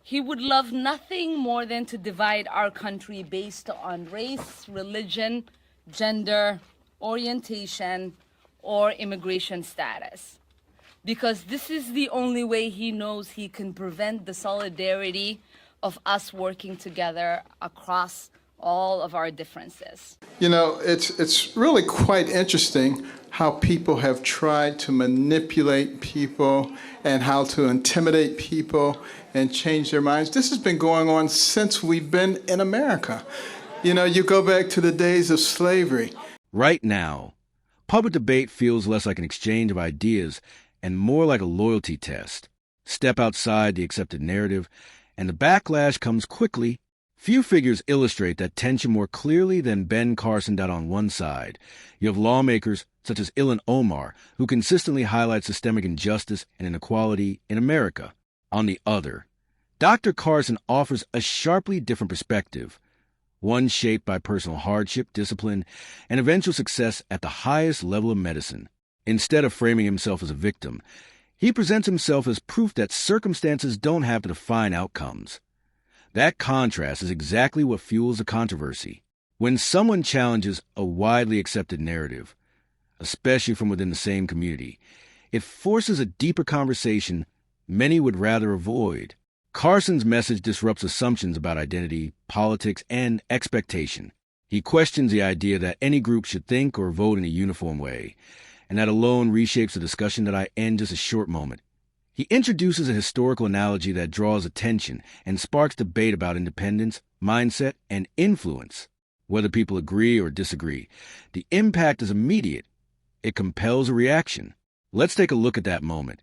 He would love nothing more than to divide our country based on race, religion, gender, orientation, or immigration status. Because this is the only way he knows he can prevent the solidarity of us working together across all of our differences. You know, it's really quite interesting how people have tried to manipulate people and how to intimidate people and change their minds. This has been going on since we've been in America. You know, you go back to the days of slavery. Right now, public debate feels less like an exchange of ideas and more like a loyalty test. Step outside the accepted narrative, and the backlash comes quickly. Few figures illustrate that tension more clearly than Ben Carson. On one side, you have lawmakers such as Ilhan Omar, who consistently highlight systemic injustice and inequality in America. On the other, Dr. Carson offers a sharply different perspective, one shaped by personal hardship, discipline, and eventual success at the highest level of medicine. Instead of framing himself as a victim, he presents himself as proof that circumstances don't have to define outcomes. That contrast is exactly what fuels the controversy. When someone challenges a widely accepted narrative, especially from within the same community, it forces a deeper conversation many would rather avoid. Carson's message disrupts assumptions about identity, politics, and expectation. He questions the idea that any group should think or vote in a uniform way, and that alone reshapes the discussion that I end just a short moment. He introduces a historical analogy that draws attention and sparks debate about independence, mindset, and influence. Whether people agree or disagree, the impact is immediate. It compels a reaction. Let's take a look at that moment,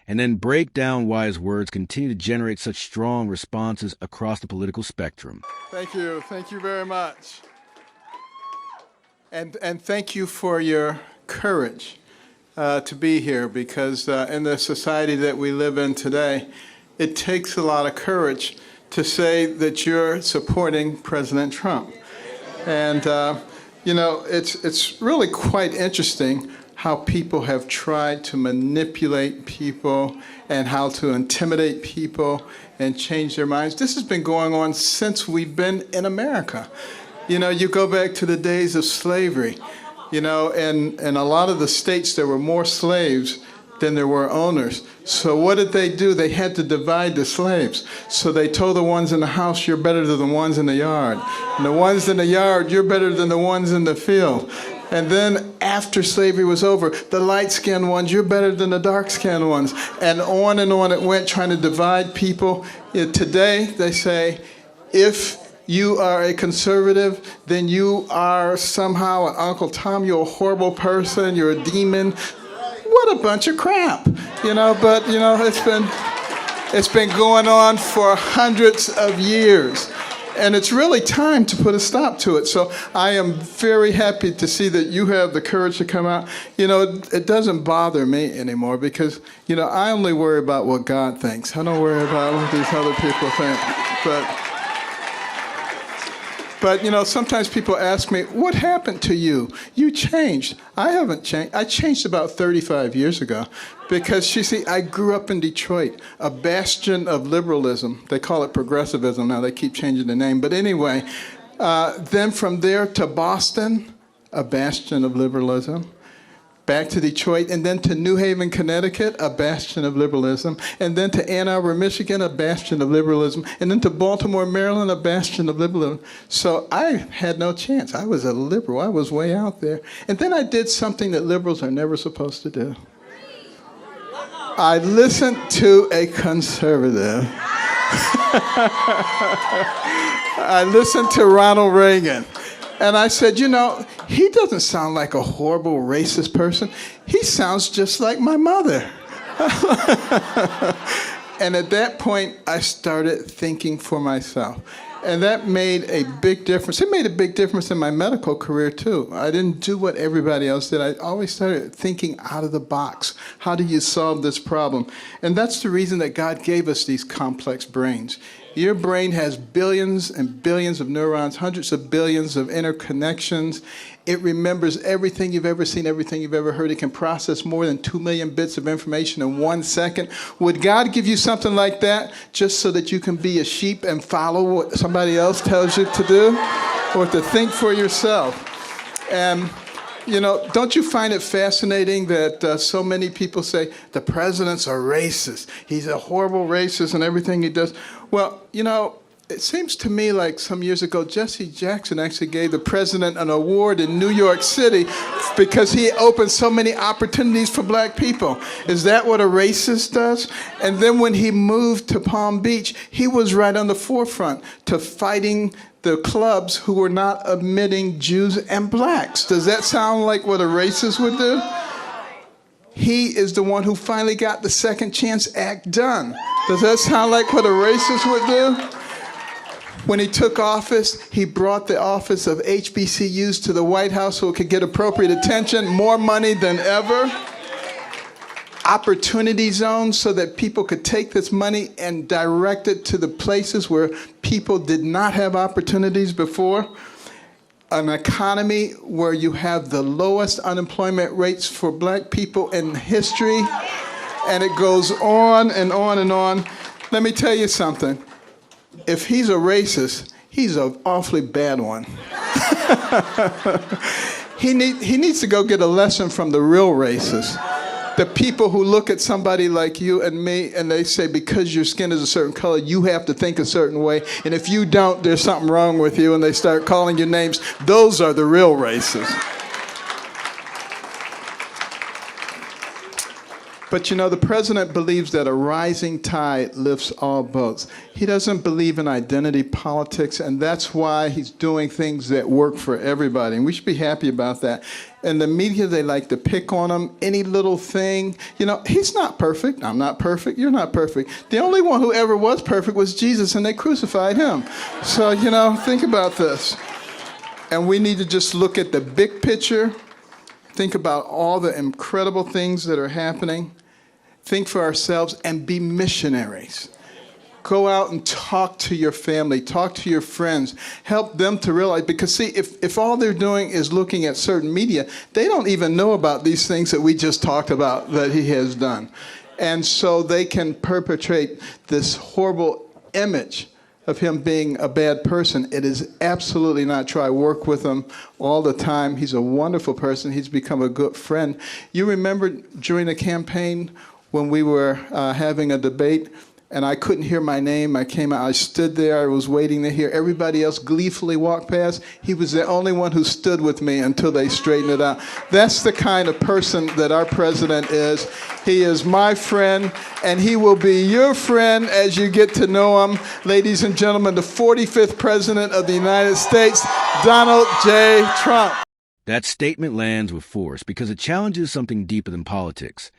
and then break down why his words continue to generate such strong responses across the political spectrum. Thank you very much. And thank you for your courage to be here, because in the society that we live in today, it takes a lot of courage to say that you're supporting President Trump. And, you know, it's really quite interesting how people have tried to manipulate people and how to intimidate people and change their minds. This has been going on since we've been in America. You know, you go back to the days of slavery. You know, and in a lot of the states, there were more slaves than there were owners. So what did they do? They had to divide the slaves. So they told the ones in the house, you're better than the ones in the yard. And the ones in the yard, you're better than the ones in the field. And then after slavery was over, the light-skinned ones, you're better than the dark-skinned ones. And on it went, trying to divide people. Today, they say, if you are a conservative, then you are somehow an Uncle Tom, you're a horrible person, you're a demon. What a bunch of crap, you know, but, you know, it's been going on for hundreds of years. And it's really time to put a stop to it. So I am very happy to see that you have the courage to come out. You know, it doesn't bother me anymore because, you know, I only worry about what God thinks. I don't worry about what these other people think. But, you know, sometimes people ask me, what happened to you? You changed. I haven't changed. I changed about 35 years ago because, you see, I grew up in Detroit, a bastion of liberalism. They call it progressivism now. They keep changing the name. But anyway, then from there to Boston, a bastion of liberalism. Back to Detroit, and then to New Haven, Connecticut, a bastion of liberalism, and then to Ann Arbor, Michigan, a bastion of liberalism, and then to Baltimore, Maryland, a bastion of liberalism. So I had no chance. I was a liberal. I was way out there. And then I did something that liberals are never supposed to do. I listened to a conservative. I listened to Ronald Reagan. And I said, you know, he doesn't sound like a horrible racist person. He sounds just like my mother. And at that point, I started thinking for myself. And that made a big difference. It made a big difference in my medical career, too. I didn't do what everybody else did. I always started thinking out of the box. How do you solve this problem? And that's the reason that God gave us these complex brains. Your brain has billions and billions of neurons, hundreds of billions of interconnections. It remembers everything you've ever seen, everything you've ever heard. It can process more than 2 million bits of information in 1 second. Would God give you something like that just so that you can be a sheep and follow what somebody else tells you to do? Or to think for yourself? And you know, don't you find it fascinating that so many people say the president's a racist? He's a horrible racist and everything he does. Well, you know, it seems to me like some years ago, Jesse Jackson actually gave the president an award in New York City because he opened so many opportunities for black people. Is that what a racist does? And then when he moved to Palm Beach, he was right on the forefront to fighting the clubs who were not admitting Jews and blacks. Does that sound like what a racist would do? He is the one who finally got the Second Chance Act done. Does that sound like what a racist would do? When he took office, he brought the office of HBCUs to the White House so it could get appropriate attention, more money than ever. Opportunity zones so that people could take this money and direct it to the places where people did not have opportunities before. An economy where you have the lowest unemployment rates for black people in history. And it goes on and on and on. Let me tell you something. If he's a racist, he's an awfully bad one. He needs to go get a lesson from the real racists. The people who look at somebody like you and me and they say, because your skin is a certain color, you have to think a certain way. And if you don't, there's something wrong with you. And they start calling you names. Those are the real racists. But you know, the president believes that a rising tide lifts all boats. He doesn't believe in identity politics, and that's why he's doing things that work for everybody. And we should be happy about that. And the media, they like to pick on him, any little thing. You know, he's not perfect. I'm not perfect. You're not perfect. The only one who ever was perfect was Jesus, and they crucified him. So, you know, think about this. And we need to just look at the big picture, think about all the incredible things that are happening, think for ourselves, and be missionaries. Go out and talk to your family, talk to your friends, help them to realize, because see, if all they're doing is looking at certain media, they don't even know about these things that we just talked about that he has done. And so they can perpetrate this horrible image of him being a bad person. It is absolutely not true. I work with him all the time. He's a wonderful person. He's become a good friend. You remember during the campaign when we were having a debate and I couldn't hear my name. I came out, I stood there, I was waiting to hear everybody else gleefully walk past. He was the only one who stood with me until they straightened it out. That's the kind of person that our president is. He is my friend, and he will be your friend as you get to know him. Ladies and gentlemen, the 45th president of the United States, Donald J. Trump. That statement lands with force because it challenges something deeper than politics.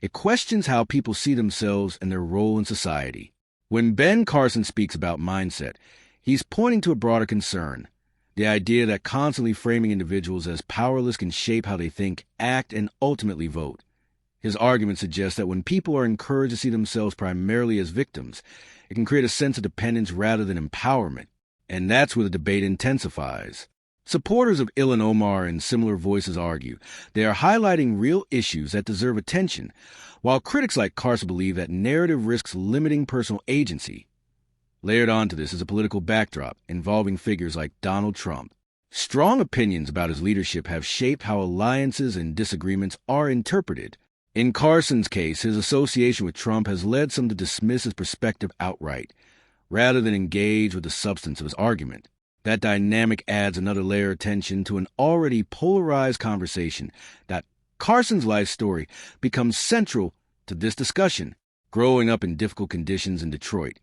It questions how people see themselves and their role in society. When Ben Carson speaks about mindset, he's pointing to a broader concern, the idea that constantly framing individuals as powerless can shape how they think, act, and ultimately vote. His argument suggests that when people are encouraged to see themselves primarily as victims, it can create a sense of dependence rather than empowerment, and that's where the debate intensifies. Supporters of Ilhan Omar and similar voices argue they are highlighting real issues that deserve attention, while critics like Carson believe that narrative risks limiting personal agency. Layered onto this is a political backdrop involving figures like Donald Trump. Strong opinions about his leadership have shaped how alliances and disagreements are interpreted. In Carson's case, his association with Trump has led some to dismiss his perspective outright, rather than engage with the substance of his argument. That dynamic adds another layer of tension to an already polarized conversation. That Carson's life story becomes central to this discussion. Growing up in difficult conditions in Detroit,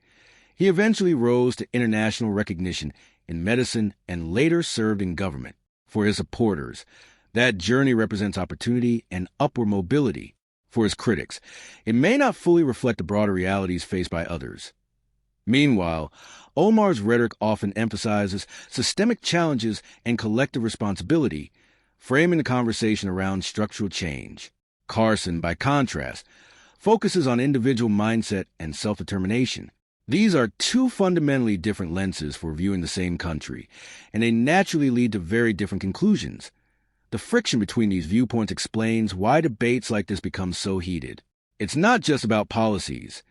he eventually rose to international recognition in medicine and later served in government. For his supporters, that journey represents opportunity and upward mobility. For his critics, it may not fully reflect the broader realities faced by others. Meanwhile, Omar's rhetoric often emphasizes systemic challenges and collective responsibility, framing the conversation around structural change. Carson, by contrast, focuses on individual mindset and self-determination. These are two fundamentally different lenses for viewing the same country, and they naturally lead to very different conclusions. The friction between these viewpoints explains why debates like this become so heated. It's not just about policies.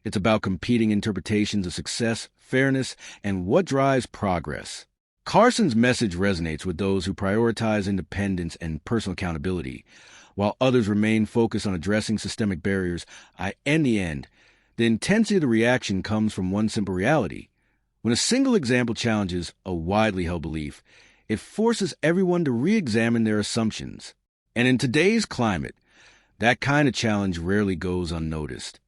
It's about competing interpretations of success, fairness, and what drives progress. Carson's message resonates with those who prioritize independence and personal accountability, while others remain focused on addressing systemic barriers. In the end, the intensity of the reaction comes from one simple reality. When a single example challenges a widely held belief, it forces everyone to re-examine their assumptions. And in today's climate, that kind of challenge rarely goes unnoticed.